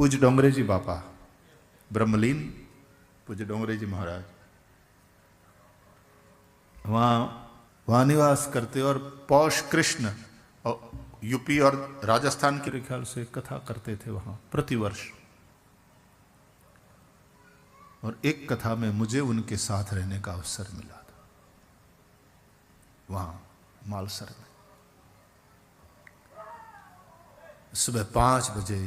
पूज्य डोंगरे जी बापा ब्रह्मलीन पूज्य डोंगरे जी महाराज वहाँ निवास करते और पौष कृष्ण और यूपी और राजस्थान के ख्याल से कथा करते थे वहाँ प्रतिवर्ष। और एक कथा में मुझे उनके साथ रहने का अवसर मिला था वहाँ मालसर में। सुबह 5 बजे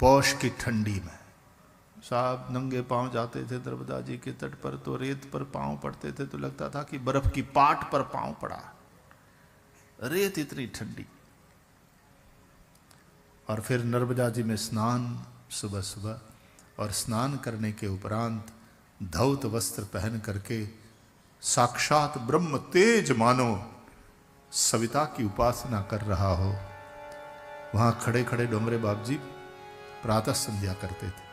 पौष की ठंडी में साहब नंगे पांव जाते थे नर्मदा जी के तट पर, तो रेत पर पांव पड़ते थे तो लगता था कि बर्फ की पाट पर पांव पड़ा, रेत इतनी ठंडी। और फिर नर्मदा जी में स्नान सुबह सुबह, और स्नान करने के उपरांत धौत वस्त्र पहन करके साक्षात ब्रह्म तेज मानो सविता की उपासना कर रहा हो, वहां खड़े खड़े डोंगरे बाप जी प्रातः संध्या करते थे,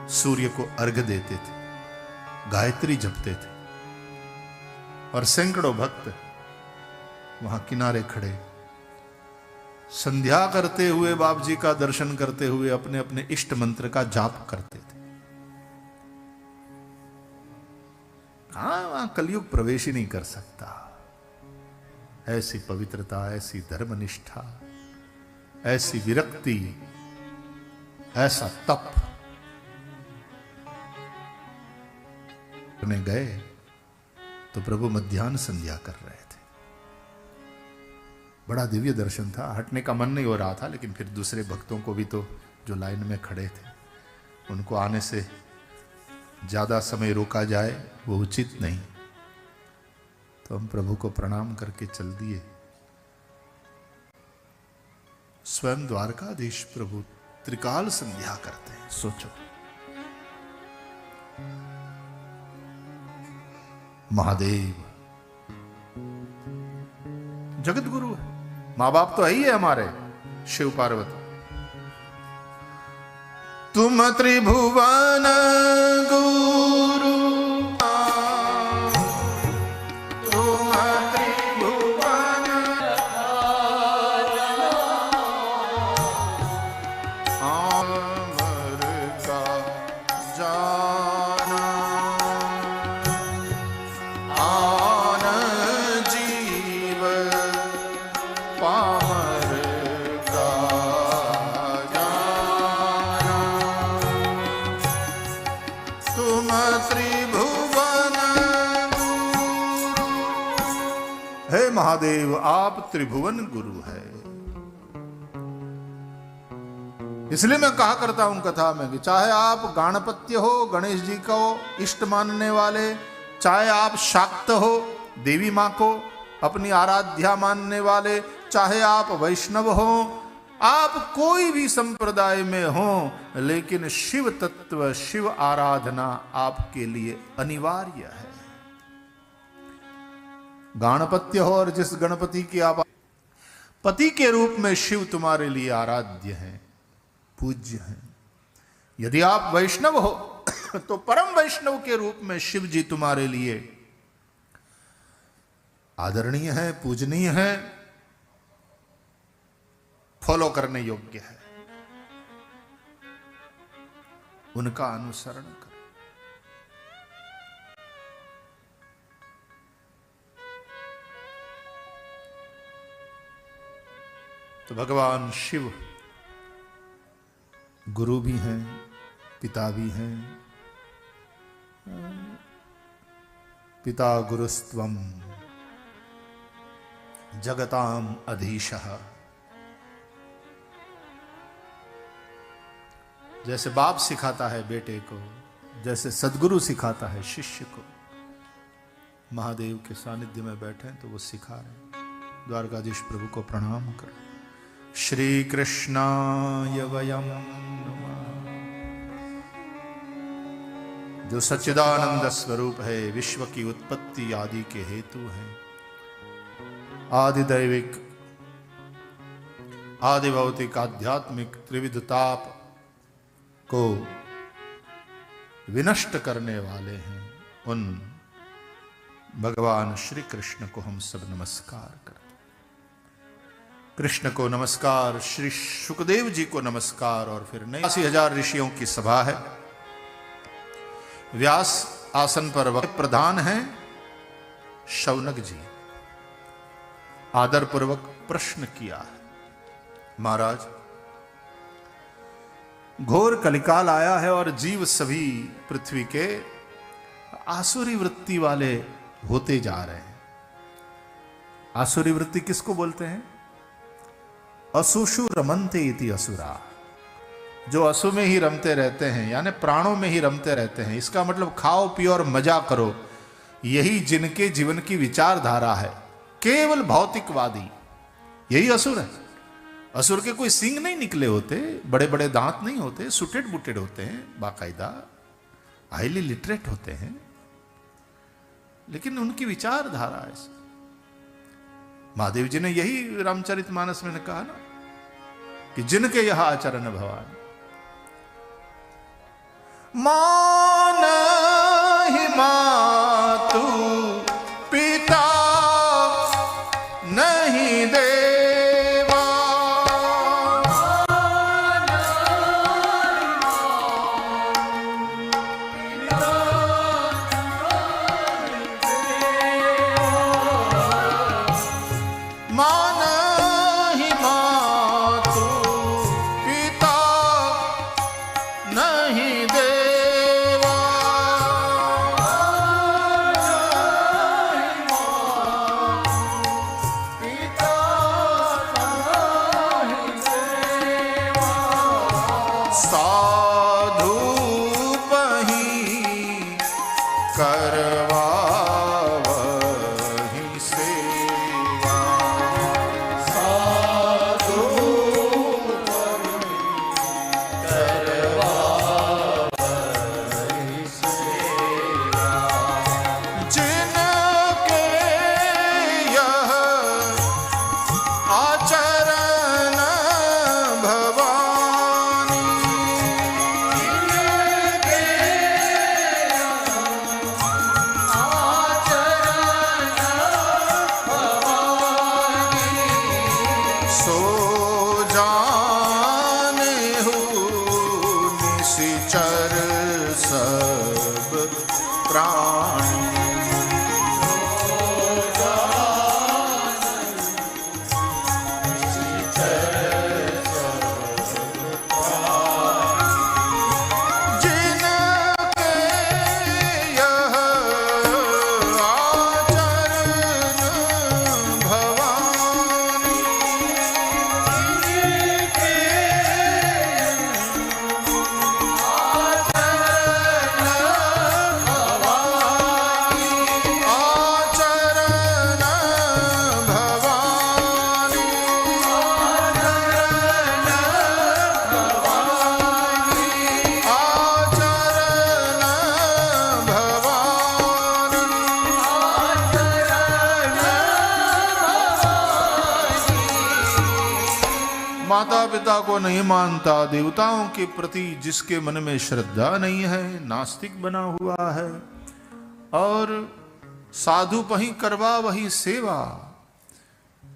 सूर्य को अर्घ्य देते थे, गायत्री जपते थे। और सैकड़ों भक्त वहां किनारे खड़े संध्या करते हुए बाप जी का दर्शन करते हुए अपने अपने इष्ट मंत्र का जाप करते थे। हाँ, वहां कलयुग प्रवेश ही नहीं कर सकता। ऐसी पवित्रता, ऐसी धर्मनिष्ठा, ऐसी विरक्ति, ऐसा तप में गए तो प्रभु मध्याह्न संध्या कर रहे थे। बड़ा दिव्य दर्शन था। हटने का मन नहीं हो रहा था, लेकिन फिर दूसरे भक्तों को भी तो जो लाइन में खड़े थे उनको आने से ज्यादा समय रोका जाए वो उचित नहीं। तो हम प्रभु को प्रणाम करके चल दिए। स्वयं द्वारकाधीश प्रभु त्रिकाल संध्या करते हैं, सोचो। महादेव जगत गुरु है, मां बाप तो है ही है हमारे शिव पार्वती। तुम त्रिभुवन गुरु, तुम त्रिभुवन अमर का जाना, आन जीव पामर का जाना। तुम त्रिभुवन गुरु, हे महादेव आप त्रिभुवन गुरु है। इसलिए मैं कहा करता हूं कथा में कि चाहे आप गणपत्य हो, गणेश जी को इष्ट मानने वाले, चाहे आप शाक्त हो, देवी मां को अपनी आराध्या मानने वाले, चाहे आप वैष्णव हो, आप कोई भी संप्रदाय में हो, लेकिन शिव तत्व, शिव आराधना आपके लिए अनिवार्य है। गणपत्य हो और जिस गणपति की आप पति के रूप में शिव तुम्हारे लिए आराध्य है, पूज्य है। यदि आप वैष्णव हो तो परम वैष्णव के रूप में शिव जी तुम्हारे लिए आदरणीय है, पूजनीय है, फॉलो करने योग्य है। उनका अनुसरण करो। तो भगवान शिव गुरु भी हैं, पिता भी हैं। पिता गुरुस्त्वं जगताम अधीशः। जैसे बाप सिखाता है बेटे को, जैसे सदगुरु सिखाता है शिष्य को, महादेव के सानिध्य में बैठे तो वो सिखा रहे। द्वारकाधीश प्रभु को प्रणाम करो। श्री कृष्णाय वयम नमः। जो सच्चिदानंद स्वरूप है, विश्व की उत्पत्ति आदि के हेतु है, आदि दैविक, आदि भौतिक, आध्यात्मिक त्रिविध ताप को विनष्ट करने वाले हैं, उन भगवान श्री कृष्ण को हम सब नमस्कार करते हैं। कृष्ण को नमस्कार, श्री सुखदेव जी को नमस्कार। और फिर 80,000 ऋषियों की सभा है। व्यास आसन पर वक्त प्रधान हैं शौनक जी। आदर पूर्वक प्रश्न किया है, महाराज घोर कलिकाल आया है और जीव सभी पृथ्वी के आसुरी वृत्ति वाले होते जा रहे हैं। आसुरी वृत्ति किसको बोलते हैं? असुषु रमन्ते इति असुरा, जो असु में ही रमते रहते हैं, यानी प्राणों में ही रमते रहते हैं। इसका मतलब खाओ पियो और मजा करो, यही जिनके जीवन की विचारधारा है। केवल भौतिकवादी, यही असुर है। असुर के कोई सींग नहीं निकले होते, बड़े बड़े दांत नहीं होते, सुटेड बुटेड होते हैं, बाकायदा हाईली लिटरेट होते हैं, लेकिन उनकी विचारधारा ऐसी। महादेव जी ने यही रामचरितमानस में कहा ना कि जिनके यह आचरण भवान मान ही मातु पिता नहीं देवा, मान ही मातु पिता नहीं देवा, साधु पही करवा माता पिता को नहीं मानता, देवताओं के प्रति जिसके मन में श्रद्धा नहीं है, नास्तिक बना हुआ है, और साधु पही करवा वही सेवा,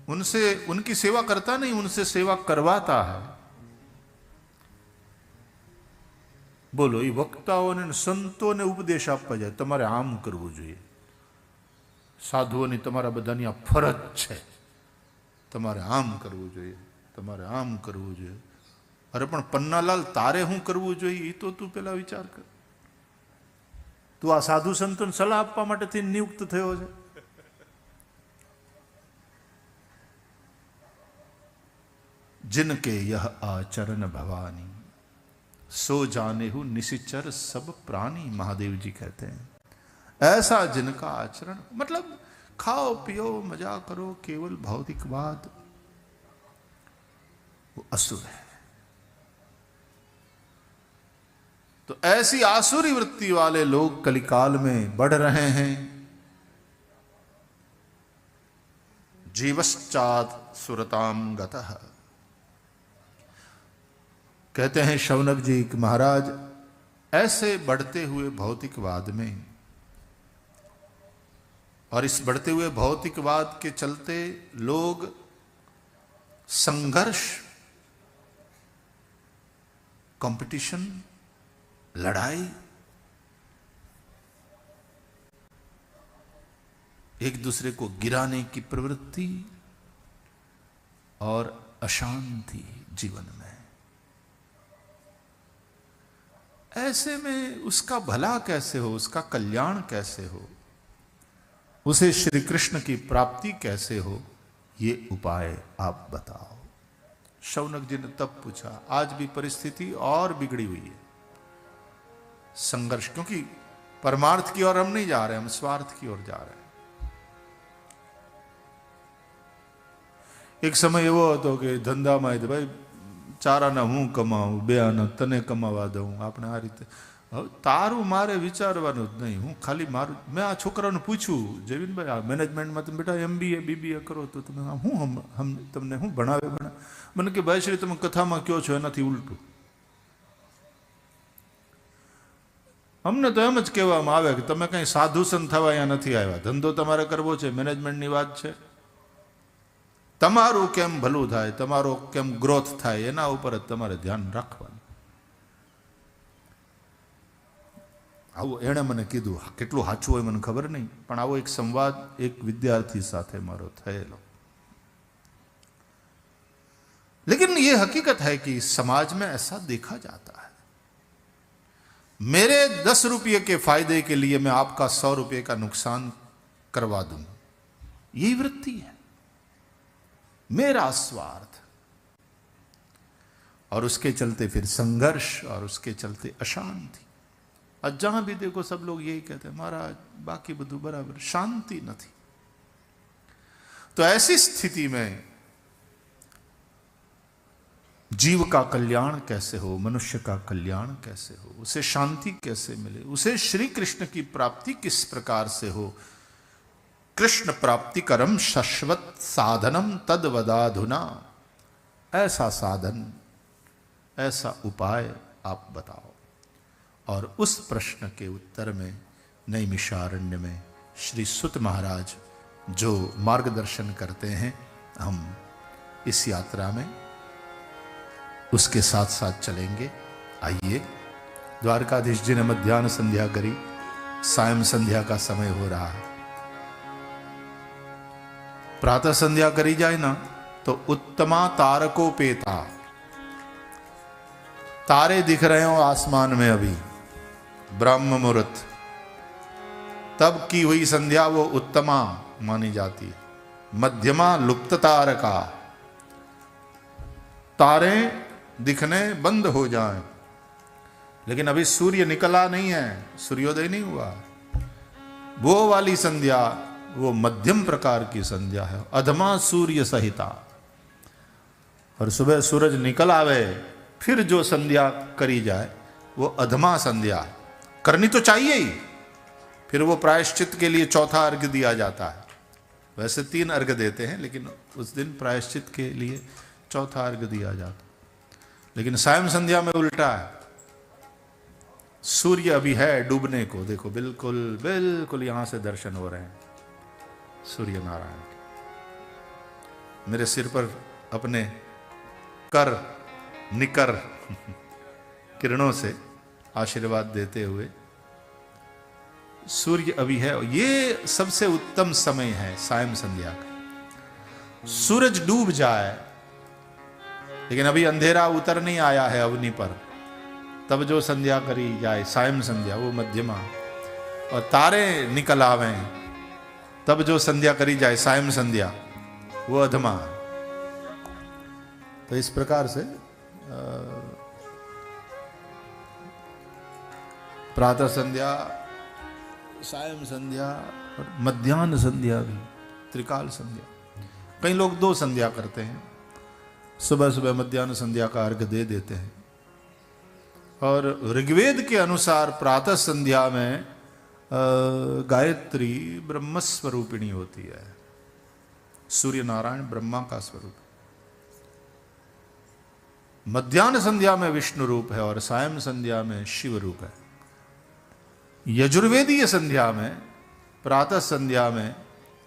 उनसे उनकी सेवा करता नहीं, उनसे सेवा करवाता है। बोलो, ये वक्ताओं ने संतों ने उपदेश आपवा जाए તમારે આમ કરવું જોઈએ, સાધુઓની તમારા બધાની આ ફરજ છે, તમારે આમ કરવું જોઈએ, તમારે આમ કરવું જોઈએ। અરે પણ પન્નાલાલ તારે શું કરવું જોઈએ એ તો તું પેલા વિચાર કર। તું આ સાધુ સંતોને સલાહ આપવા માટેથી નિયુક્ત થયો છે। जिनके यह आचरण भवानी सो जाने हूं निशिचर सब प्राणी, महादेव जी कहते हैं। ऐसा जिनका आचरण, मतलब खाओ पियो मजा करो, केवल भौतिकवाद, वो असुर है। तो ऐसी आसुरी वृत्ति वाले लोग कलिकाल में बढ़ रहे हैं। जीवश्चात सुरताम गतः, कहते हैं शौनक जी कि महाराज ऐसे बढ़ते हुए भौतिकवाद में, और इस बढ़ते हुए भौतिकवाद के चलते लोग संघर्ष, कंपटीशन, लड़ाई, एक दूसरे को गिराने की प्रवृत्ति और अशांति जीवन में। ऐसे में उसका भला कैसे हो, उसका कल्याण कैसे हो, उसे श्री कृष्ण की प्राप्ति कैसे हो, ये उपाय आप बताओ। शौनक जी ने तब पूछा। आज भी परिस्थिति और बिगड़ी हुई है, संघर्ष, क्योंकि परमार्थ की ओर हम नहीं जा रहे, हम स्वार्थ की ओर जा रहे हैं। एक समय એવો હતો કે ધંધામાં ભાઈ ચારાના હું કમાઉં, બે આના તને કમાવા દઉં, આપણે આ રીતે તારું મારે વિચારવાનું જ નહીં, હું ખાલી મારું। મેં આ છોકરાને પૂછ્યું, જયવીનભાઈ આ મેનેજમેન્ટમાં તમે બેટા MBA BBA કરો તો તમે હું તમને હું ભણાવે મને કે ભાઈ શ્રી તમે કથામાં કયો છો એનાથી ઉલટું। અમને તો એમ જ કહેવામાં આવે કે તમે કંઈ સાધુ સંત થવા અહીંયા નથી આવ્યા, ધંધો તમારે કરવો છે, મેનેજમેન્ટની વાત છે, તમારું કેમ ભલું થાય, તમારો કેમ ગ્રોથ થાય એના ઉપર જ તમારે ધ્યાન રાખવાનું। આવું એણે મને કીધું, કેટલું સાચું હોય મને ખબર નહીં, પણ આવો એક સંવાદ એક વિદ્યાર્થી સાથે મારો થયેલો। लेकिन ये हकीकत है कि समाज में ऐसा देखा जाता है, मेरे 10 रुपये के फायदे के लिए मैं आपका 100 रुपये का नुकसान करवा दूं, यही वृत्ति है, मेरा स्वार्थ, और उसके चलते फिर संघर्ष और उसके चलते अशांति। और जहां भी देखो सब लोग यही कहते हैं महाराज बाकी बधु बराबर, शांति नहीं। तो ऐसी स्थिति में जीव का कल्याण कैसे हो, मनुष्य का कल्याण कैसे हो, उसे शांति कैसे मिले, उसे श्री कृष्ण की प्राप्ति किस प्रकार से हो, कृष्ण प्राप्ति करम शाश्वत साधनम तद वदाधुना, ऐसा साधन, ऐसा उपाय आप बताओ। और उस प्रश्न के उत्तर में नैमिषारण्य में श्री सुत महाराज जो मार्गदर्शन करते हैं, हम इस यात्रा में उसके साथ साथ चलेंगे। आइए, द्वारकाधीश जी ने मध्याह्न संध्या करी, सायं संध्या का समय हो रहा है। प्रातः संध्या करी जाए ना तो उत्तमा तारकोपेता, तारे दिख रहे हो आसमान में अभी ब्रह्म मुहूर्त, तब की हुई संध्या वो उत्तमा मानी जाती है। मध्यमा लुप्त तारका, तारे दिखने बंद हो जाएं, लेकिन अभी सूर्य निकला नहीं है, सूर्योदय नहीं हुआ, वो वाली संध्या वो मध्यम प्रकार की संध्या है, अधमा सूर्य सहिता। और सुबह सूरज निकल आवे फिर जो संध्या करी जाए वो अधमा संध्या है। करनी तो चाहिए ही, फिर वो प्रायश्चित के लिए चौथा अर्घ्य दिया जाता है। वैसे 3 अर्घ्य देते हैं, लेकिन उस दिन प्रायश्चित के लिए चौथा अर्घ्य दिया जाता है। लेकिन सायं संध्या में उल्टा है, सूर्य अभी है डूबने को, देखो बिल्कुल बिल्कुल यहां से दर्शन हो रहे हैं सूर्य नारायण के। मेरे सिर पर अपने कर निकर किरणों से आशीर्वाद देते हुए सूर्य अभी है। ये सबसे उत्तम समय है सायं संध्या का। सूरज डूब जाए लेकिन अभी अंधेरा उतर नहीं आया है अवनी पर, तब जो संध्या करी जाए सायं संध्या वो मध्यमा, और तारे निकल आवे तब जो संध्या करी जाए सायं संध्या वो अधमा। तो इस प्रकार से प्रातः संध्या, सायं संध्या और मध्याह्न संध्या भी, त्रिकाल संध्या। कई लोग 2 संध्या करते हैं, सुबह सुबह मध्याह्न संध्या का अर्घ्य दे देते हैं। और ऋग्वेद के अनुसार प्रातः संध्या में गायत्री ब्रह्मस्वरूपिणी होती है, सूर्य नारायण ब्रह्मा का स्वरूप। मध्याह्न संध्या में विष्णु रूप है और सायं संध्या में शिव रूप है। यजुर्वेदीय संध्या में, प्रातः संध्या में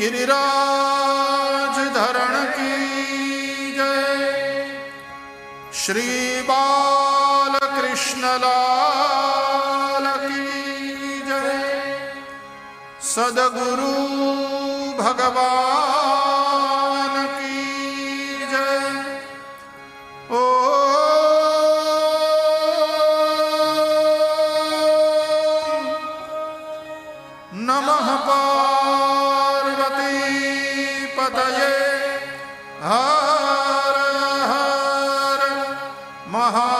गिरिराज धरण की जय। श्री बालकृष्ण लाल की जय। सद्गुरु भगवान की जय। ओ नमः पार्वती पतये। हर हर महा